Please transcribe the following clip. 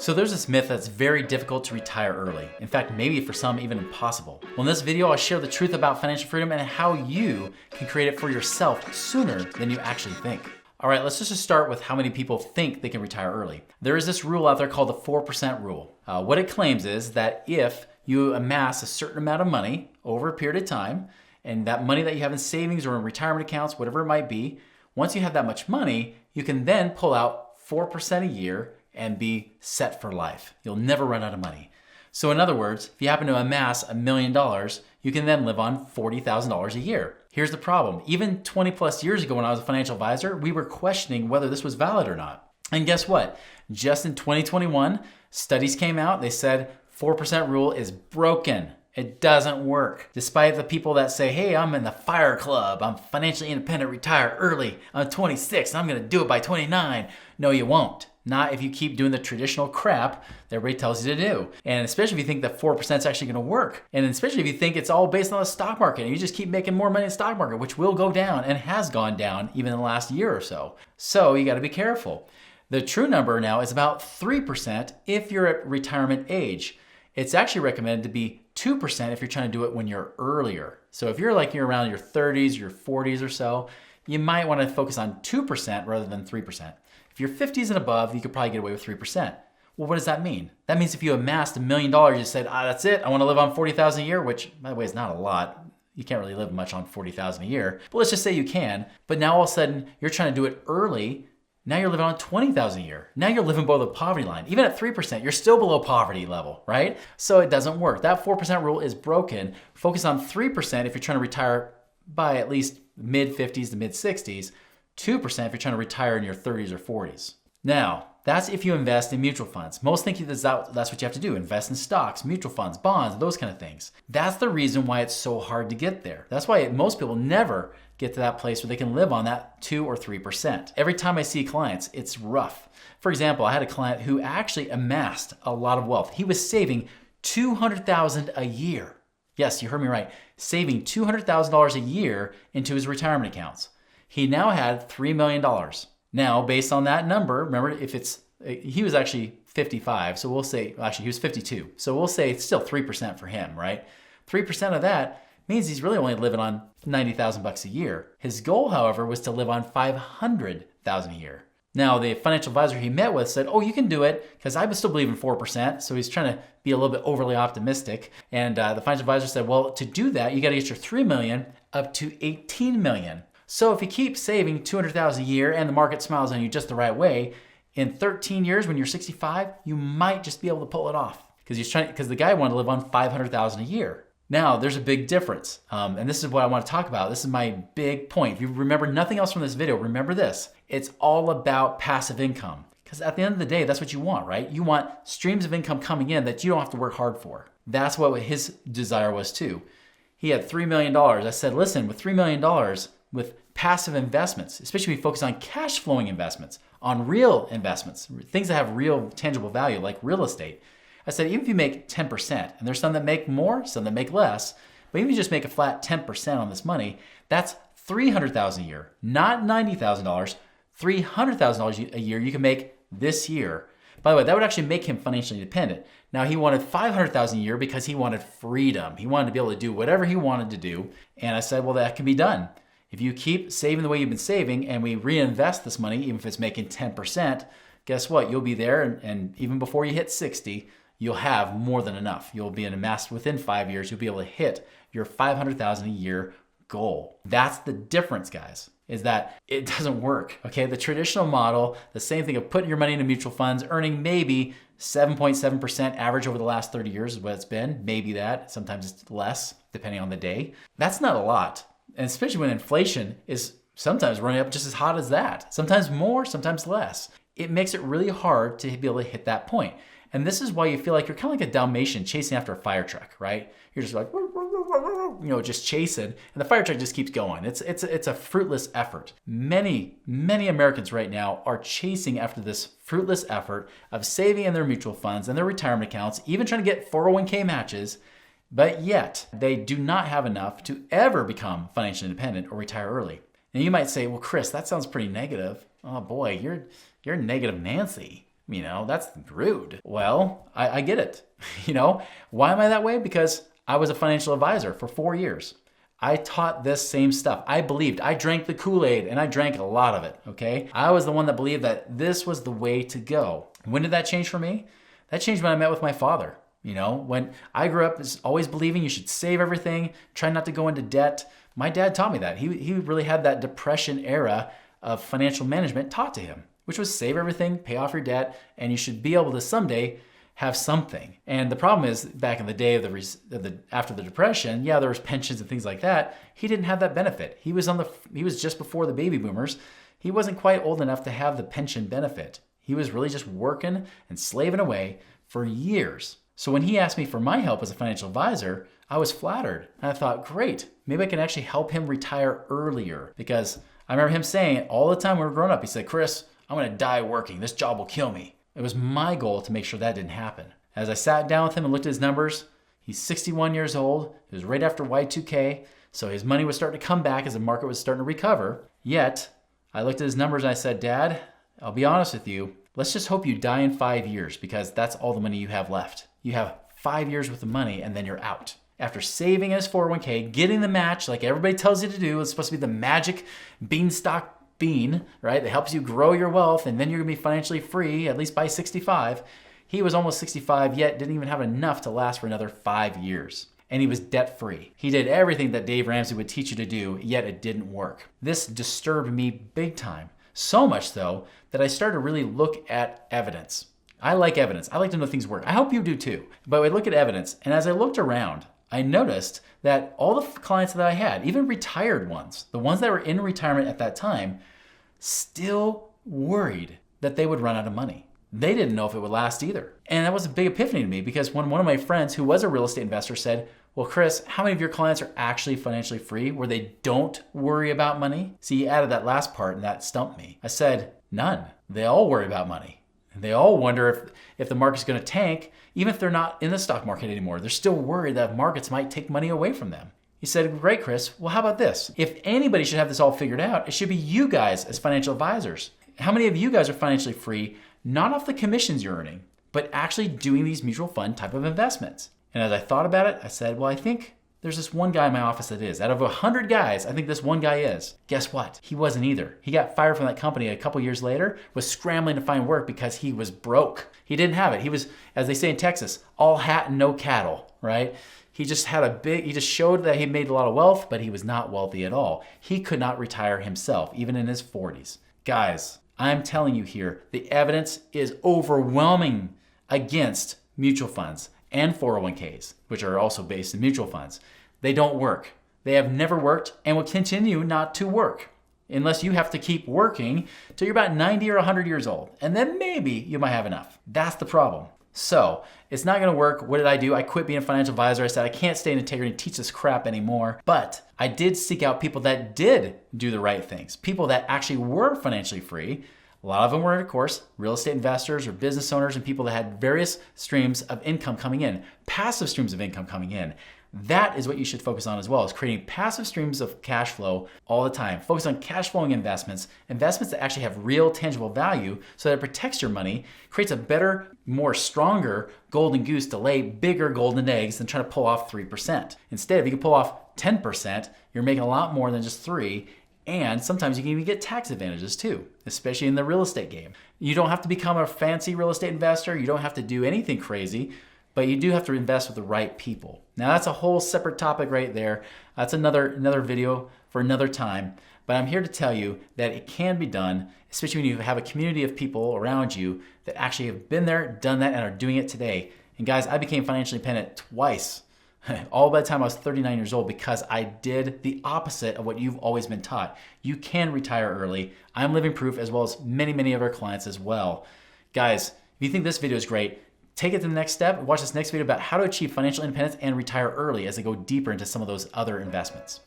So there's this myth that's very difficult to retire early. In fact, maybe for some even impossible. Well, in this video, I'll share the truth about financial freedom and how you can create it for yourself sooner than you actually think. All right, let's just start with how many people think they can retire early. There is this rule out there called the 4% rule. What it claims is that if you amass a certain amount of money over a period of time, and that money that you have in savings or in retirement accounts, whatever it might be, once you have that much money, you can then pull out 4% a year and be set for life. You'll never run out of money. So in other words, if you happen to amass $1 million, you can then live on $40,000 a year. Here's the problem. Even 20 plus years ago when I was a financial advisor, we were questioning whether this was valid or not. And guess what? Just in 2021, studies came out. They said 4% rule is broken. It doesn't work. Despite the people that say, hey, I'm in the FIRE club, I'm financially independent, retire early, I'm 26, I'm gonna do it by 29. No, you won't. Not if you keep doing the traditional crap that everybody tells you to do. And especially if you think that 4% is actually gonna work. And especially if you think it's all based on the stock market and you just keep making more money in the stock market, which will go down and has gone down even in the last year or so. So you gotta be careful. The true number now is about 3% if you're at retirement age. It's actually recommended to be 2% if you're trying to do it when you're earlier. So if you're around your 30s, your 40s or so, you might want to focus on 2% rather than 3%. If you're 50s and above, you could probably get away with 3%. Well, what does that mean? That means if you amassed $1 million, you said, that's it, I want to live on $40,000 a year, which by the way is not a lot. You can't really live much on $40,000 a year, but let's just say you can. But now all of a sudden you're trying to do it early. Now you're living on $20,000 a year. Now you're living below the poverty line. Even at 3%, you're still below poverty level, right? So it doesn't work. That 4% rule is broken. Focus on 3% if you're trying to retire by at least mid-50s to mid-60s, 2% if you're trying to retire in your 30s or 40s. Now, that's if you invest in mutual funds. Most think that's what you have to do, invest in stocks, mutual funds, bonds, those kind of things. That's the reason why it's so hard to get there. That's why most people never get to that place where they can live on that 2 or 3%. Every time I see clients, it's rough. For example, I had a client who actually amassed a lot of wealth. He was saving $200,000 a year. Yes, you heard me right. Saving $200,000 a year into his retirement accounts. He now had $3 million. Now, based on that number, remember he was actually 55, so we'll say, actually he was 52. So we'll say it's still 3% for him, right? 3% of that means he's really only living on $90,000 a year. His goal, however, was to live on $500,000 a year. Now, the financial advisor he met with said, you can do it, because I still believe in 4%, so he's trying to be a little bit overly optimistic. And the financial advisor said, well, to do that, you got to get your $3 million up to $18 million. So if you keep saving $200,000 a year and the market smiles on you just the right way, in 13 years when you're 65, you might just be able to pull it off, because the guy wanted to live on $500,000 a year. Now, there's a big difference, and this is what I want to talk about. This is my big point. If you remember nothing else from this video, remember this. It's all about passive income, because at the end of the day, that's what you want, right? You want streams of income coming in that you don't have to work hard for. That's what his desire was too. He had $3 million. I said, listen, with $3 million, with passive investments, especially if you focus on cash flowing investments, on real investments, things that have real tangible value like real estate. I said, even if you make 10%, and there's some that make more, some that make less, but even if you just make a flat 10% on this money, that's $300,000 a year, not $90,000, $300,000 a year you can make this year. By the way, that would actually make him financially independent. Now, he wanted $500,000 a year because he wanted freedom. He wanted to be able to do whatever he wanted to do. And I said, well, that can be done. If you keep saving the way you've been saving and we reinvest this money, even if it's making 10%, guess what? You'll be there, and even before you hit 60, you'll have more than enough. You'll be amassed within 5 years. You'll be able to hit your $500,000 a year goal. That's the difference, guys, is that it doesn't work, okay? The traditional model, the same thing of putting your money into mutual funds, earning maybe 7.7% average over the last 30 years is what it's been. Maybe that, sometimes it's less, depending on the day. That's not a lot. And especially when inflation is sometimes running up just as hot as that. Sometimes more, sometimes less. It makes it really hard to be able to hit that point. And this is why you feel like you're kind of like a Dalmatian chasing after a fire truck, right? You're just like, just chasing, and the fire truck just keeps going. It's a fruitless effort. Many Americans right now are chasing after this fruitless effort of saving in their mutual funds and their retirement accounts, even trying to get 401k matches, but yet they do not have enough to ever become financially independent or retire early. And you might say, well, Chris, that sounds pretty negative. Oh boy, you're negative Nancy. That's rude. Well, I get it. Why am I that way? Because I was a financial advisor for 4 years. I taught this same stuff. I believed, I drank the Kool-Aid, and I drank a lot of it, okay? I was the one that believed that this was the way to go. When did that change for me? That changed when I met with my father. When I grew up always believing you should save everything, try not to go into debt. My dad taught me that. He really had that depression era of financial management taught to him, which was save everything, pay off your debt, and you should be able to someday have something. And the problem is, back in the day after the Depression, there was pensions and things like that. He didn't have that benefit. He was just before the baby boomers. He wasn't quite old enough to have the pension benefit. He was really just working and slaving away for years. So when he asked me for my help as a financial advisor, I was flattered. And I thought, great, maybe I can actually help him retire earlier. Because I remember him saying all the time when we were growing up, he said, Chris, I'm gonna die working. This job will kill me. It was my goal to make sure that didn't happen. As I sat down with him and looked at his numbers, he's 61 years old. It was right after Y2K, so his money was starting to come back as the market was starting to recover. Yet, I looked at his numbers and I said, Dad, I'll be honest with you, let's just hope you die in 5 years because that's all the money you have left. You have 5 years worth of money and then you're out. After saving his 401k, getting the match like everybody tells you to do, it's supposed to be the magic beanstalk bean, right? That helps you grow your wealth and then you're gonna be financially free, at least by 65. He was almost 65, yet didn't even have enough to last for another 5 years. And he was debt free. He did everything that Dave Ramsey would teach you to do, yet it didn't work. This disturbed me big time. So much though, that I started to really look at evidence. I like evidence. I like to know things work. I hope you do too. But I look at evidence, and as I looked around, I noticed that all the clients that I had, even retired ones, the ones that were in retirement at that time, still worried that they would run out of money. They didn't know if it would last either. And that was a big epiphany to me because when one of my friends who was a real estate investor said, well, Chris, how many of your clients are actually financially free where they don't worry about money? See, he added that last part and that stumped me. I said, none. They all worry about money. They all wonder if the market's going to tank, even if they're not in the stock market anymore. They're still worried that markets might take money away from them. He said, great, Chris. Well, how about this? If anybody should have this all figured out, it should be you guys as financial advisors. How many of you guys are financially free, not off the commissions you're earning, but actually doing these mutual fund type of investments? And as I thought about it, I said, well, I think there's this one guy in my office that is. Out of 100 guys, I think this one guy is. Guess what? He wasn't either. He got fired from that company a couple years later, was scrambling to find work because he was broke. He didn't have it. He was, as they say in Texas, all hat and no cattle, right? He just showed that he made a lot of wealth, but he was not wealthy at all. He could not retire himself, even in his 40s. Guys, I'm telling you here, the evidence is overwhelming against mutual funds and 401ks, which are also based in mutual funds. They don't work. They have never worked and will continue not to work unless you have to keep working till you're about 90 or 100 years old. And then maybe you might have enough. That's the problem. So it's not going to work. What did I do? I quit being a financial advisor. I said, I can't stay in integrity and teach this crap anymore. But I did seek out people that did do the right things, people that actually were financially free. A lot of them were, of course, real estate investors or business owners and people that had various streams of income coming in, passive streams of income coming in. That is what you should focus on as well, is creating passive streams of cash flow all the time. Focus on cash flowing investments that actually have real tangible value so that it protects your money, creates a better, more stronger golden goose to lay bigger golden eggs than trying to pull off 3%. Instead, if you can pull off 10%, you're making a lot more than just 3%. And sometimes you can even get tax advantages too, especially in the real estate game. You don't have to become a fancy real estate investor. You don't have to do anything crazy, but you do have to invest with the right people. Now that's a whole separate topic right there. That's another video for another time. But I'm here to tell you that it can be done, especially when you have a community of people around you that actually have been there, done that, and are doing it today. And guys, I became financially independent twice. All by the time I was 39 years old because I did the opposite of what you've always been taught. You can retire early. I'm living proof as well as many, many of our clients as well. Guys, if you think this video is great, take it to the next step. Watch this next video about how to achieve financial independence and retire early as I go deeper into some of those other investments.